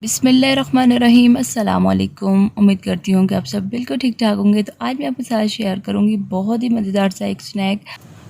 बिस्मिल्लाहिर्रहमानिर्रहीम। अस्सलाम वालेकुम। उम्मीद करती हूँ कि आप सब बिल्कुल ठीक ठाक होंगे। तो आज मैं आपके साथ शेयर करूँगी बहुत ही मज़ेदार सा एक स्नैक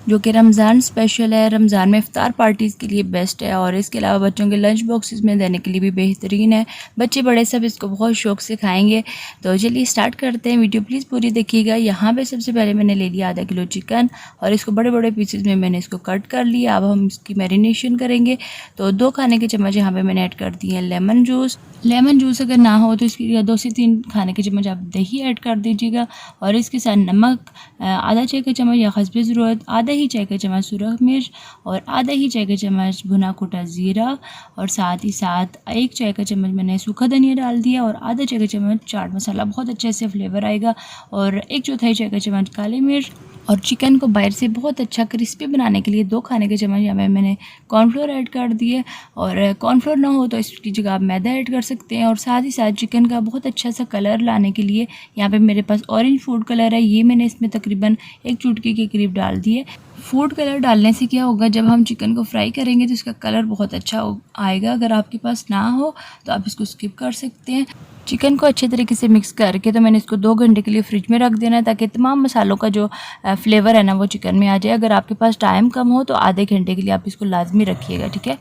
जो कि रमज़ान स्पेशल है। रमज़ान में इफ्तार पार्टीज़ के लिए बेस्ट है और इसके अलावा बच्चों के लंच बॉक्सेस में देने के लिए भी बेहतरीन है। बच्चे बड़े सब इसको बहुत शौक़ से खाएंगे। तो चलिए स्टार्ट करते हैं। वीडियो प्लीज़ पूरी देखिएगा। यहाँ पे सबसे पहले मैंने ले लिया आधा किलो चिकन और इसको बड़े बड़े पीसेस में मैंने इसको कट कर लिया। अब हम इसकी मैरिनेशन करेंगे। तो 2 खाने के चम्मच यहाँ पे मैंने ऐड कर दिए लेमन जूस। लेमन जूस अगर ना हो तो इसकी 2 से 3 खाने के चम्मच आप दही ऐड कर दीजिएगा और इसके साथ नमक आधा चाय का चम्मच या हस्बे ज़रूरत, आधा ही चाय का चम्मच सुरख मिर्च और आधा ही चाय का चम्मच भुना कुटा ज़ीरा और साथ ही साथ 1 चाय का चम्मच मैंने सूखा धनिया डाल दिया और आधा चाय का चम्मच चाट मसाला। बहुत अच्छे से फ्लेवर आएगा और 1/4 चाय का चम्मच काली मिर्च और चिकन को बाहर से बहुत अच्छा क्रिस्पी बनाने के लिए 2 खाने के चम्मच यहाँ पे मैंने कॉर्नफ्लोर ऐड कर दिए और कॉर्नफ्लोर ना हो तो इसकी जगह आप मैदा ऐड कर सकते हैं। और साथ ही साथ चिकन का बहुत अच्छा सा कलर लाने के लिए यहाँ पे मेरे पास ऑरेंज फूड कलर है, ये मैंने इसमें तकरीबन 1 चुटकी के करीब डाल दिए। फूड कलर डालने से क्या होगा, जब हम चिकन को फ्राई करेंगे तो इसका कलर बहुत अच्छा आएगा। अगर आपके पास ना हो तो आप इसको स्किप कर सकते हैं। चिकन को अच्छे तरीके से मिक्स करके तो मैंने इसको 2 घंटे के लिए फ्रिज में रख देना है ताकि तमाम मसालों का जो फ्लेवर है ना वो चिकन में आ जाए। अगर आपके पास टाइम कम हो तो आधे घंटे के लिए आप इसको लाजमी रखिएगा, ठीक है।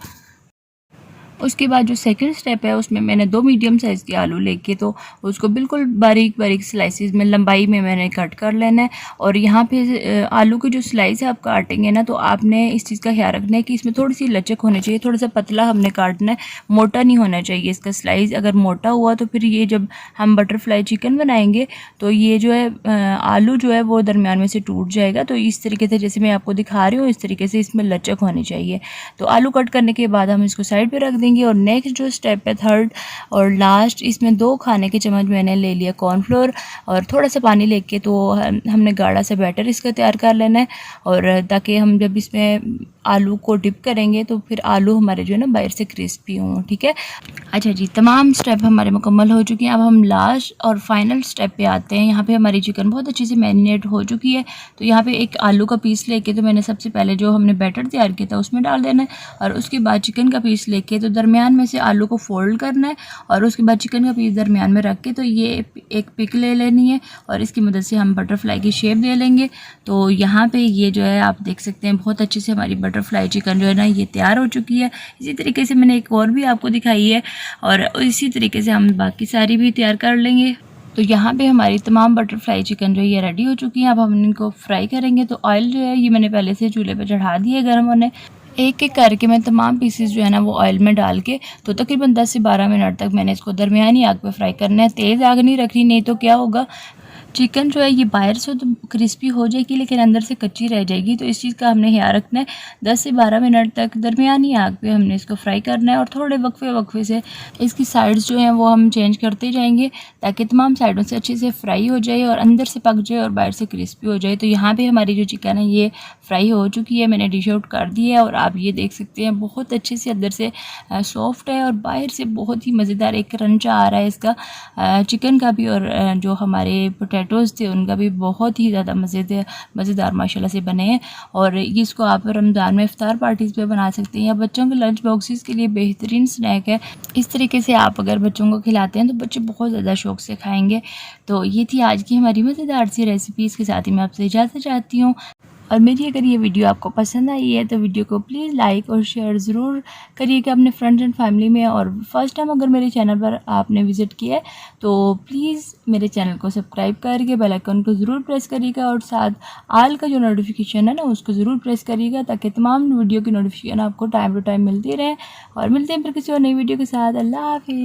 उसके बाद जो सेकंड स्टेप है उसमें मैंने 2 मीडियम साइज़ के आलू लेके तो उसको बिल्कुल बारीक बारीक स्लाइसेस में लंबाई में मैंने कट कर लेना है। और यहाँ पे आलू की जो स्लाइस है आप काटेंगे ना तो आपने इस चीज़ का ख्याल रखना है कि इसमें थोड़ी सी लचक होनी चाहिए, थोड़ा सा पतला हमने काटना है, मोटा नहीं होना चाहिए इसका स्लाइस। अगर मोटा हुआ तो फिर ये जब हम बटरफ्लाई चिकन बनाएंगे तो ये जो है आलू जो है वो दरमियान में से टूट जाएगा। तो इस तरीके से जैसे मैं आपको दिखा रही हूँ इस तरीके से इसमें लचक होनी चाहिए। तो आलू कट करने के बाद हम इसको साइड पर रख देंगे। और नेक्स्ट जो स्टेप है थर्ड और लास्ट, इसमें 2 खाने के चम्मच मैंने ले लिया कॉर्नफ्लोर और थोड़ा सा पानी लेके तो हमने गाढ़ा सा बैटर इसका तैयार कर लेना है। और ताकि हम जब इसमें आलू को डिप करेंगे तो फिर आलू हमारे जो है ना बाहर से क्रिस्पी हों, ठीक है। अच्छा जी, तमाम स्टेप हमारे मुकम्मल हो चुके हैं। अब हम लास्ट और फाइनल स्टेप पे आते हैं। यहाँ पे हमारी चिकन बहुत अच्छे से मैरिनेट हो चुकी है। तो यहाँ पे एक आलू का पीस लेके तो मैंने सबसे पहले जो हमने बैटर तैयार किया था उसमें डाल देना है और उसके बाद चिकन का पीस लेके तो दरमियान में से आलू को फोल्ड करना है और उसके बाद चिकन का पीस दरमियान में रख के तो ये एक पिक ले लेनी है और इसकी मदद से हम बटरफ्लाई की शेप दे लेंगे। तो यहाँ पे ये जो है आप देख सकते हैं बहुत अच्छे से हमारी बटरफ्लाई चिकन जो है ना ये तैयार हो चुकी है। इसी तरीके से मैंने एक और भी आपको दिखाई है और इसी तरीके से हम बाकी सारी भी तैयार कर लेंगे। तो यहाँ पे हमारी तमाम बटरफ्लाई चिकन जो है ये रेडी हो चुकी है। अब हम इनको फ्राई करेंगे। तो ऑयल जो है ये मैंने पहले से चूल्हे पे चढ़ा दिया है गर्म होने। एक एक करके मैं तमाम पीसेस जो है ना वो ऑयल में डाल के तो तकरीबन 10 से 12 मिनट तक मैंने इसको दरमियानी आग पे फ्राई करना है। तेज़ आग नहीं रखनी, नहीं तो क्या होगा चिकन जो है ये बाहर से तो क्रिस्पी हो जाएगी लेकिन अंदर से कच्ची रह जाएगी। तो इस चीज़ का हमने ख्याल रखना है। 10 से 12 मिनट तक दरमियानी आग पे हमने इसको फ्राई करना है और थोड़े वक्फे से इसकी साइड्स जो हैं वो हम चेंज करते जाएंगे ताकि तमाम साइडों से अच्छे से फ्राई हो जाए और अंदर से पक जाए और बाहर से क्रिस्पी हो जाए। तो यहाँ पे हमारी जो चिकन है ये फ्राई हो चुकी है, मैंने डिश आउट कर दी है और आप ये देख सकते हैं बहुत अच्छे से अंदर से सॉफ्ट है और बाहर से बहुत ही मज़ेदार एक क्रंच आ रहा है इसका चिकन का भी। और जो हमारे पोटैटोज़ थे उनका भी बहुत ही ज़्यादा मज़ेदार माशाल्लाह से बने हैं। और इसको आप रमज़ान में इफ्तार पार्टीज़ पे बना सकते हैं या बच्चों के लंच बॉक्सेस के लिए बेहतरीन स्नैक है। इस तरीके से आप अगर बच्चों को खिलाते हैं तो बच्चे बहुत ज़्यादा शौक़ से खाएंगे। तो ये थी आज की हमारी मज़ेदार सी रेसिपी। इसके साथ ही मैं आपसे इजाज़त चाहती हूँ। और मेरी अगर ये वीडियो आपको पसंद आई है तो वीडियो को प्लीज़ लाइक और शेयर ज़रूर करिएगा अपने फ्रेंड्स एंड फैमिली में। और फर्स्ट टाइम अगर मेरे चैनल पर आपने विज़िट किया है तो प्लीज़ मेरे चैनल को सब्सक्राइब करके बेल आइकन को ज़रूर प्रेस करिएगा और साथ आल का जो नोटिफिकेशन है ना उसको ज़रूर प्रेस करिएगा ताकि तमाम वीडियो की नोटिफिकेशन आपको टाइम टू टाइम मिलती रहे। और मिलते हैं फिर किसी और नई वीडियो के साथ। अल्लाह हाफ़िज़।